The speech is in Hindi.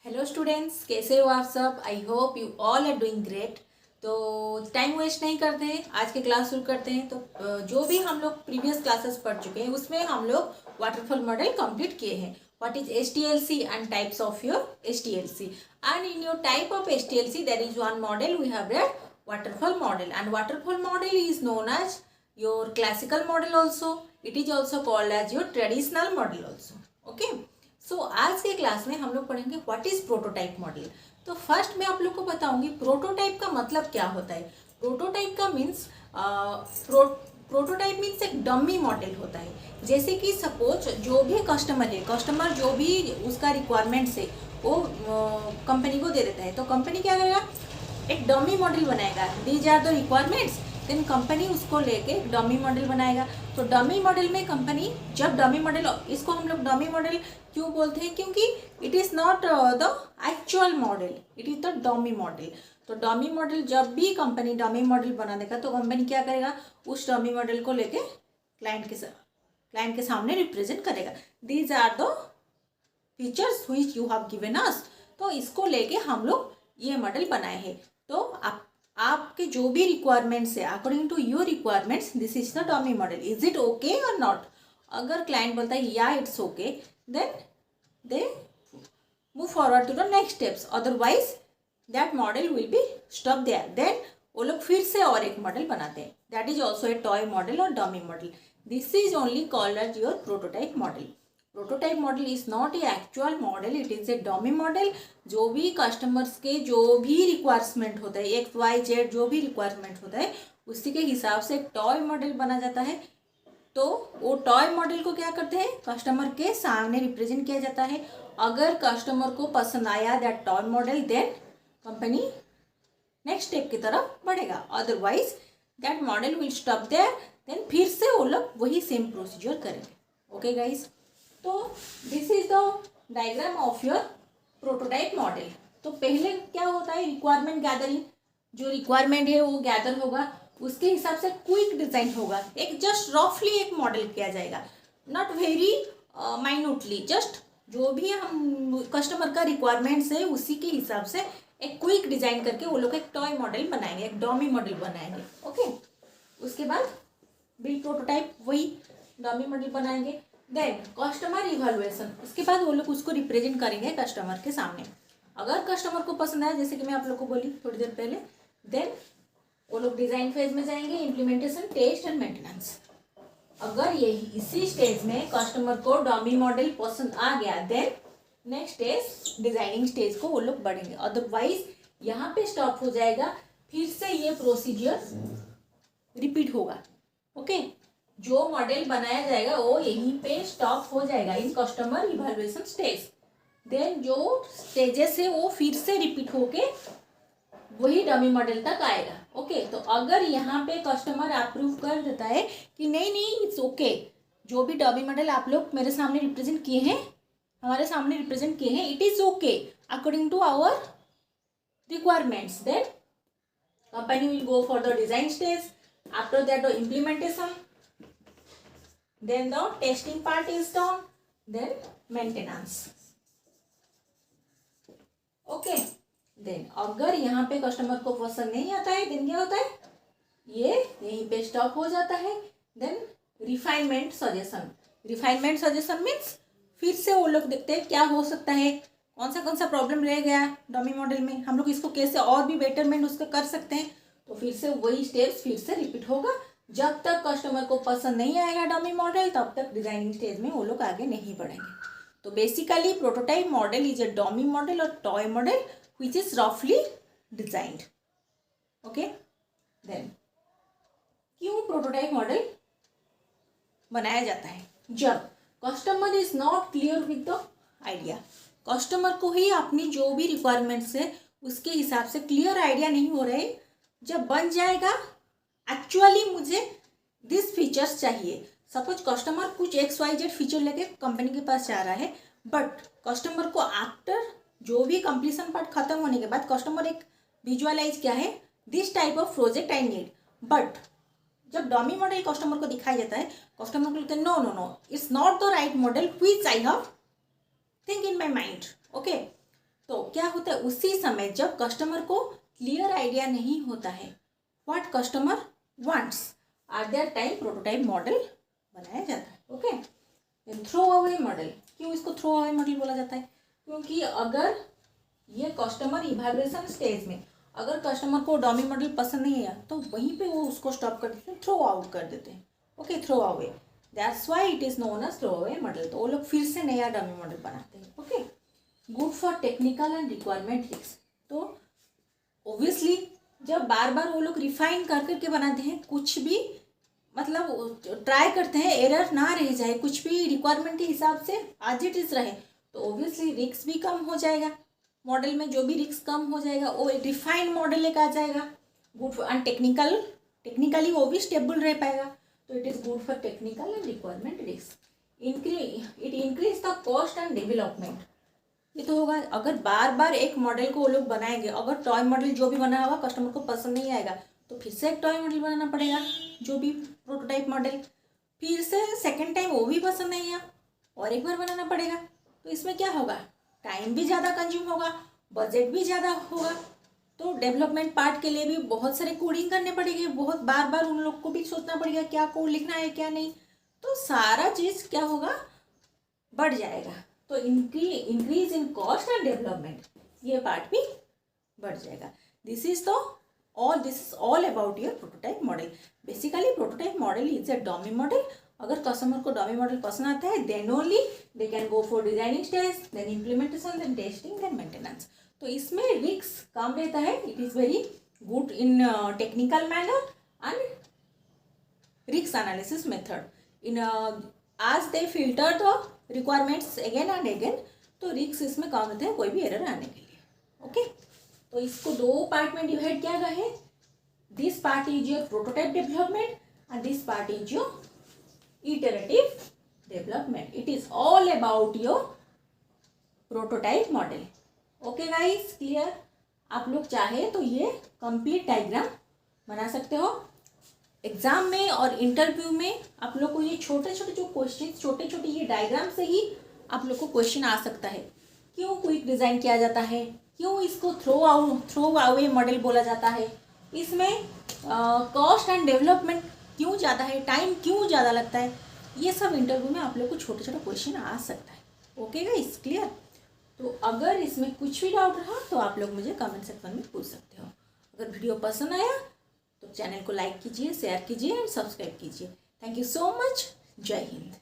हेलो स्टूडेंट्स, कैसे हो आप सब। I hope you all are doing great. तो टाइम वेस्ट नहीं करते हैं, आज की क्लास शुरू करते हैं। तो जो भी हम लोग प्रीवियस क्लासेस पढ़ चुके हैं उसमें हम लोग वाटरफॉल मॉडल कंप्लीट किए हैं। What is HTLC and types of your HTLC, and in your type of HTLC there is one model we have red waterfall model, and waterfall model is known as your classical model also. It is also called as your traditional model also. Okay. सो आज के क्लास में हम लोग पढ़ेंगे व्हाट इज प्रोटोटाइप मॉडल। तो फर्स्ट मैं आप लोग को बताऊंगी प्रोटोटाइप का मतलब क्या होता है। प्रोटोटाइप का मीन्स प्रोटोटाइप मीन्स एक डमी मॉडल होता है। जैसे कि सपोज जो भी कस्टमर है, कस्टमर जो भी उसका रिक्वायरमेंट्स है वो कंपनी को दे देता है। तो कंपनी क्या करेगा, एक डमी मॉडल बनाएगा। These are the requirements, then company उसको लेके एक डमी मॉडल बनाएगा। तो डमी मॉडल में कंपनी जब डमी मॉडल, इसको हम लोग डमी मॉडल क्यों बोलते हैं, क्योंकि it is not the actual model, it is the dummy model. तो डमी मॉडल जब भी कंपनी डमी मॉडल बना देगा तो कंपनी क्या करेगा, उस डमी मॉडल को लेके क्लाइंट के सामने रिप्रेजेंट करेगा। These are the features which you have given us. तो इसको लेके हम लोग ये मॉडल बनाए हैं। तो आपके जो भी रिक्वायरमेंट्स है according to your requirements, this is the dummy model. Is it okay और नॉट? अगर क्लाइंट बोलता है या it's okay, then they move forward to the next steps, otherwise that model will be stop there. देन वो लोग फिर से और एक मॉडल बनाते हैं, that is also a toy model और dummy model. This is only called as your prototype model. Prototype model is not a actual model, it is a dummy model. जो भी कस्टमर्स के जो भी रिक्वायरमेंट होता है, एक्स वाई जेड जो भी रिक्वायरमेंट होता है, उसी के हिसाब से एक टॉय मॉडल बना जाता है। तो वो टॉय मॉडल को क्या करते हैं, कस्टमर के सामने रिप्रेजेंट किया जाता है। अगर कस्टमर को पसंद आया that toy model, then company next step की तरफ बढ़ेगा, otherwise that model will stop there. Then फिर से वो लोग वही सेम प्रोसीजर करेंगे। ओके गाइज, तो this is the diagram of your prototype model. तो पहले क्या होता है, रिक्वायरमेंट गैदरिंग। जो रिक्वायरमेंट है वो गैदर होगा, उसके हिसाब से क्विक डिजाइन होगा। एक जस्ट रफली एक मॉडल किया जाएगा, नॉट वेरी माइन्यूटली, जस्ट जो भी हम कस्टमर का रिक्वायरमेंट्स है उसी के हिसाब से एक क्विक डिजाइन करके वो लोग एक टॉय मॉडल बनाएंगे, एक डमी मॉडल बनाएंगे। ओके, उसके बाद बिल्ड प्रोटोटाइप, वही डमी मॉडल बनाएंगे। देन कस्टमर इवैल्यूएशन, उसके बाद वो लोग उसको रिप्रेजेंट करेंगे कस्टमर के सामने। अगर कस्टमर को पसंद आया, जैसे कि मैं आप लोग को बोली थोड़ी देर पहले, देन वो लोग डिजाइन फेज में जाएंगे, इम्प्लीमेंटेशन, टेस्ट एंड मेंटेनेंस। अगर यही इसी स्टेज में कस्टमर को डमी मॉडल पसंद आ गया, then next stage designing stage को वो लोग बढ़ेंगे, अदरवाइज यहाँ पे स्टॉप हो जाएगा। फिर से ये प्रोसीजर रिपीट होगा। ओके, जो मॉडल बनाया जाएगा वो यहीं पे स्टॉप हो जाएगा in customer evaluation stage. Then जो स्टेजेस है वो फिर से रिपीट होके वही डमी मॉडल तक आएगा। ओके, तो अगर यहाँ पे कस्टमर अप्रूव कर देता है कि नहीं नहीं इट्स ओके, जो भी डमी मॉडल आप लोग मेरे सामने रिप्रेजेंट किए हैं, हमारे सामने रिप्रेजेंट किए हैं, it is okay according to our requirements, then company will go for the design stage, after that the implementation, then the testing part is done, then maintenance. Okay, then अगर यहाँ पे कस्टमर को पसंद नहीं आता है, देन क्या होता है, ये यहीं पे स्टॉप हो जाता है। Then refinement suggestion, refinement suggestion means फिर से वो लोग देखते हैं क्या हो सकता है, कौन सा प्रॉब्लम रह गया डमी मॉडल में, हम लोग इसको कैसे और भी बेटरमेंट उसका कर सकते हैं। तो फिर से वही स्टेप्स फिर से रिपीट होगा। जब तक कस्टमर को पसंद नहीं आएगा डमी मॉडल, तब तक डिजाइनिंग स्टेज में वो लोग आगे नहीं बढ़ेंगे। तो basically prototype model is a dummy model और टॉय मॉडल विच इज रफली डिजाइंड। ओके, देन क्यों प्रोटोटाइप मॉडल बनाया जाता है, जब customer is not clear with the idea. Customer को ही अपनी जो भी रिक्वायरमेंट्स है उसके हिसाब से क्लियर आइडिया नहीं हो रहे। जब बन जाएगा एक्चुअली मुझे दिस फीचर्स चाहिए, सपोज कस्टमर कुछ एक्स वाई जेड फीचर लेके कंपनी के पास जा रहा है, बट कस्टमर को आफ्टर जो भी कंप्लीशन पार्ट खत्म होने के बाद कस्टमर एक विजुअलाइज क्या है, this type of project I need. But जब डमी मॉडल कस्टमर को दिखाई जाता है, कस्टमर को लगता है no no no, it's not the right model which I have think in my mind. Okay, तो क्या होता है, उसी समय जब कस्टमर को क्लियर आइडिया नहीं होता है what customer wants, at that time prototype model बनाया जाता है। ओके, थ्रो अवे मॉडल, क्यों इसको थ्रो अवे मॉडल बोला जाता है, क्योंकि अगर ये कस्टमर इवैल्यूएशन स्टेज में अगर कस्टमर को डमी मॉडल पसंद नहीं आया तो वहीं पे वो उसको स्टॉप कर देते हैं, थ्रो आउट कर देते हैं। Okay, throw away, that's why it is known as throw away model. तो वो लोग फिर से नया डमी मॉडल बनाते हैं। Okay, good for technical and requirement रिक्स। तो ओब्वियसली जब बार बार वो लोग रिफाइन कर करके बनाते हैं, कुछ भी मतलब ट्राई करते हैं एरर ना रह जाए, कुछ भी रिक्वायरमेंट के हिसाब से एज इट इज रहे, तो ओब्वियसली रिस्क भी कम हो जाएगा, मॉडल में जो भी रिस्क कम हो जाएगा वो रिफाइंड मॉडल एक आ जाएगा। गुड एंड टेक्निकली वो भी स्टेबल रह पाएगा। तो it is good for technical and requirement risk. It increase the cost and development. ये तो होगा, अगर बार बार एक मॉडल को वो लोग बनाएंगे, अगर टॉय मॉडल जो भी बना होगा कस्टमर को पसंद नहीं आएगा तो फिर से एक टॉय मॉडल बनाना पड़ेगा, जो भी प्रोटोटाइप मॉडल, फिर से सेकेंड टाइम वो भी पसंद नहीं आया और एक बार बनाना पड़ेगा। तो इसमें क्या होगा, टाइम भी ज़्यादा कंज्यूम होगा, बजट भी ज़्यादा होगा, तो डेवलपमेंट पार्ट के लिए भी बहुत सारे कोडिंग करने पड़ेंगे, बहुत बार बार उन लोग को भी सोचना पड़ेगा क्या कोड लिखना है क्या नहीं, तो सारा चीज़ क्या होगा, बढ़ जाएगा। तो increase in cost and development, ये पार्ट भी बढ़ जाएगा। This is all about your prototype model. Basically prototype model is a dummy model. अगर कस्टमर को डमी मॉडल पसंद आता है then only they can go for designing stage, then implementation, then testing, then maintenance. तो इसमें रिस्क कम रहता है। It is very good in technical manner and risk analysis method in आज दे filter the requirements again and again, तो रिस्क इसमें कम रहता है कोई भी एरर आने के लिए। ओके, तो इसको दो पार्ट में डिवाइड किया गया है। This part is your prototype development and this part is your iterative development. It is all about your prototype model. Okay guys, clear? आप लोग चाहे तो ये कंप्लीट डायग्राम बना सकते हो। एग्जाम में और इंटरव्यू में आप लोग को ये छोटे छोटे जो क्वेश्चन, छोटे छोटे ये डायग्राम से ही आप लोग को क्वेश्चन आ सकता है। क्यों क्विक डिज़ाइन किया जाता है, क्यों इसको थ्रो अवे मॉडल बोला जाता है, इसमें कॉस्ट एंड डेवलपमेंट क्यों ज़्यादा है, टाइम क्यों ज़्यादा लगता है, ये सब इंटरव्यू में आप लोग को छोटे छोटे क्वेश्चन आ सकता है। Okay guys, clear? तो अगर इसमें कुछ भी डाउट रहा तो आप लोग मुझे कमेंट सेक्शन में पूछ सकते हो। अगर वीडियो पसंद आया तो चैनल को लाइक कीजिए, शेयर कीजिए एंड सब्सक्राइब कीजिए। Thank you so much. जय हिंद।